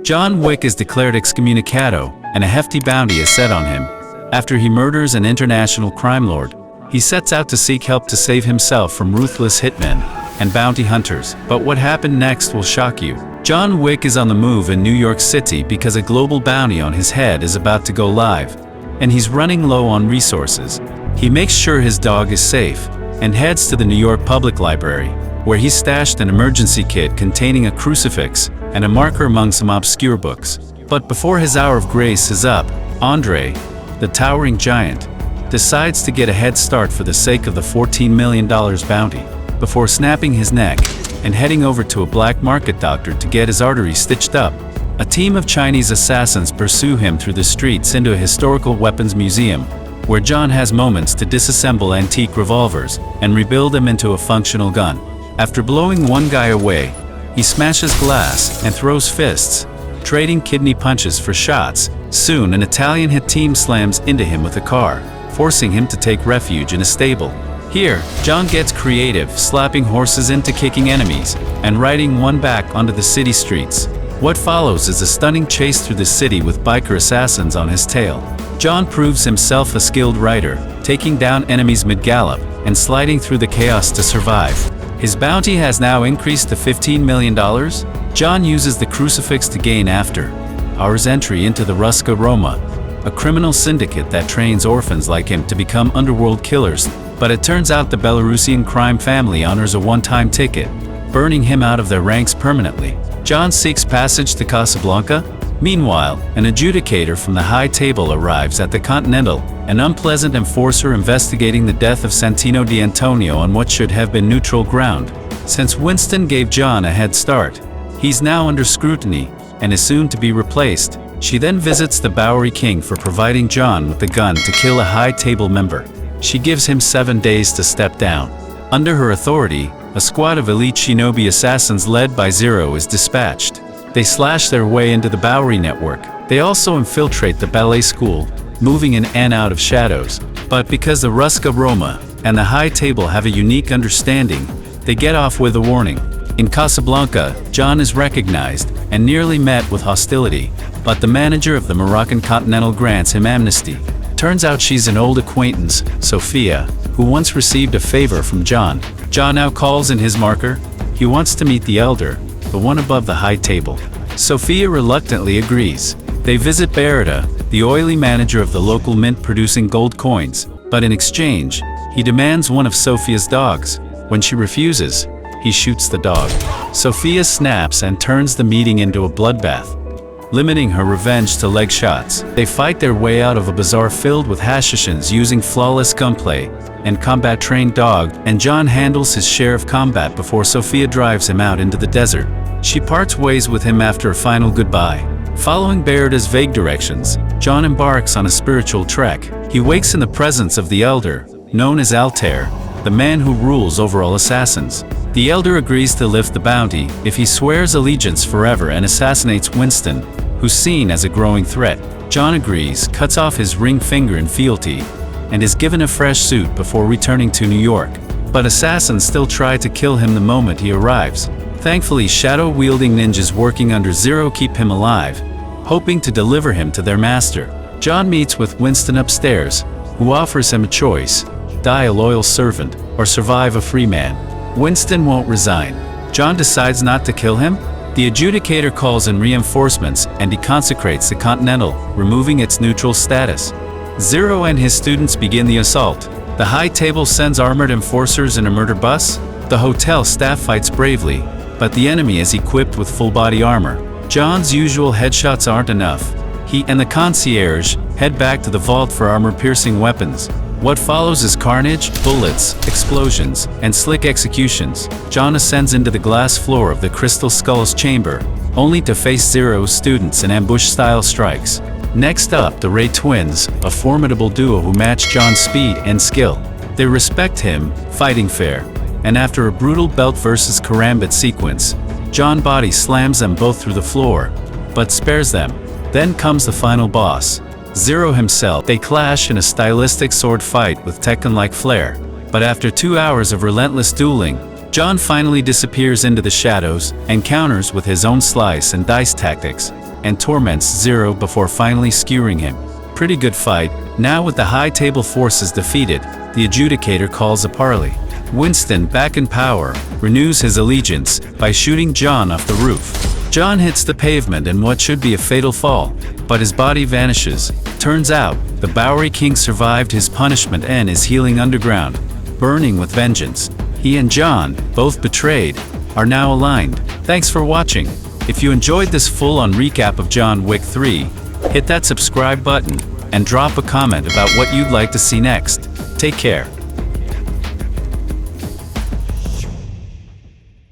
John Wick is declared excommunicado, and a hefty bounty is set on him. After he murders an international crime lord, he sets out to seek help to save himself from ruthless hitmen and bounty hunters. But what happened next will shock you. John Wick is on the move in New York City because a global bounty on his head is about to go live, and he's running low on resources. He makes sure his dog is safe and heads to the New York Public Library, where he stashed an emergency kit containing a crucifix and a marker among some obscure books. But before his hour of grace is up, Andre, the towering giant, decides to get a head start for the sake of the $14 million bounty, before snapping his neck and heading over to a black market doctor to get his arteries stitched up. A team of Chinese assassins pursue him through the streets into a historical weapons museum, where John has moments to disassemble antique revolvers and rebuild them into a functional gun. After blowing one guy away, he smashes glass and throws fists, trading kidney punches for shots. Soon an Italian hit team slams into him with a car, forcing him to take refuge in a stable. Here, John gets creative, slapping horses into kicking enemies and riding one back onto the city streets. What follows is a stunning chase through the city with biker assassins on his tail. John proves himself a skilled rider, taking down enemies mid-gallop and sliding through the chaos to survive. His bounty has now increased to $15 million. John uses the crucifix to gain after-hours entry into the Rusca Roma, a criminal syndicate that trains orphans like him to become underworld killers. But it turns out the Belarusian crime family honors a one-time ticket, burning him out of their ranks permanently. John seeks passage to Casablanca. Meanwhile, an adjudicator from the high table arrives at the Continental, an unpleasant enforcer investigating the death of Santino D'Antonio on what should have been neutral ground. Since Winston gave John a head start, he's now under scrutiny and is soon to be replaced. She then visits the Bowery King for providing John with the gun to kill a high table member. She gives him 7 days to step down. Under her authority, a squad of elite shinobi assassins led by Zero is dispatched. They slash their way into the Bowery network. They also infiltrate the ballet school, moving in and out of shadows. But because the Rusca Roma and the High Table have a unique understanding, they get off with a warning. In Casablanca, John is recognized and nearly met with hostility, but the manager of the Moroccan Continental grants him amnesty. Turns out she's an old acquaintance, Sophia, who once received a favor from John. John now calls in his marker. He wants to meet the elder, the one above the high table. Sophia reluctantly agrees. They visit Beretta, the oily manager of the local mint producing gold coins, but in exchange, he demands one of Sophia's dogs. When she refuses, he shoots the dog. Sophia snaps and turns the meeting into a bloodbath, limiting her revenge to leg shots. They fight their way out of a bazaar filled with Hashishans using flawless gunplay and combat-trained dog, and John handles his share of combat before Sophia drives him out into the desert. She parts ways with him after a final goodbye. Following Beretta's vague directions, John embarks on a spiritual trek. He wakes in the presence of the Elder, known as Altair, the man who rules over all assassins. The Elder agrees to lift the bounty if he swears allegiance forever and assassinates Winston, who's seen as a growing threat. John agrees, cuts off his ring finger in fealty, and is given a fresh suit before returning to New York. But assassins still try to kill him the moment he arrives. Thankfully, shadow-wielding ninjas working under Zero keep him alive, hoping to deliver him to their master. John meets with Winston upstairs, who offers him a choice: die a loyal servant, or survive a free man. Winston won't resign. John decides not to kill him. The adjudicator calls in reinforcements and deconsecrates the Continental, removing its neutral status. Zero and his students begin the assault. The High Table sends armored enforcers in a murder bus. The hotel staff fights bravely, but the enemy is equipped with full-body armor. John's usual headshots aren't enough. He and the concierge head back to the vault for armor-piercing weapons. What follows is carnage, bullets, explosions, and slick executions. John ascends into the glass floor of the Crystal Skull's chamber, only to face Zero's students in ambush-style strikes. Next up, the Ray twins, a formidable duo who match John's speed and skill. They respect him, fighting fair, and after a brutal belt versus karambit sequence, John body slams them both through the floor, but spares them. Then comes the final boss, Zero himself. They clash in a stylistic sword fight with Tekken-like flair, but after 2 hours of relentless dueling, John finally disappears into the shadows and counters with his own slice and dice tactics. and torments Zero before finally skewering him. Pretty good fight. Now with the high table forces defeated, the adjudicator calls a parley. Winston, back in power, renews his allegiance by shooting John off the roof. John hits the pavement in what should be a fatal fall, but his body vanishes. Turns out, the Bowery King survived his punishment and is healing underground, burning with vengeance. He and John, both betrayed, are now aligned. Thanks for watching. If you enjoyed this full-on recap of John Wick 3, hit that subscribe button and drop a comment about what you'd like to see next. Take care.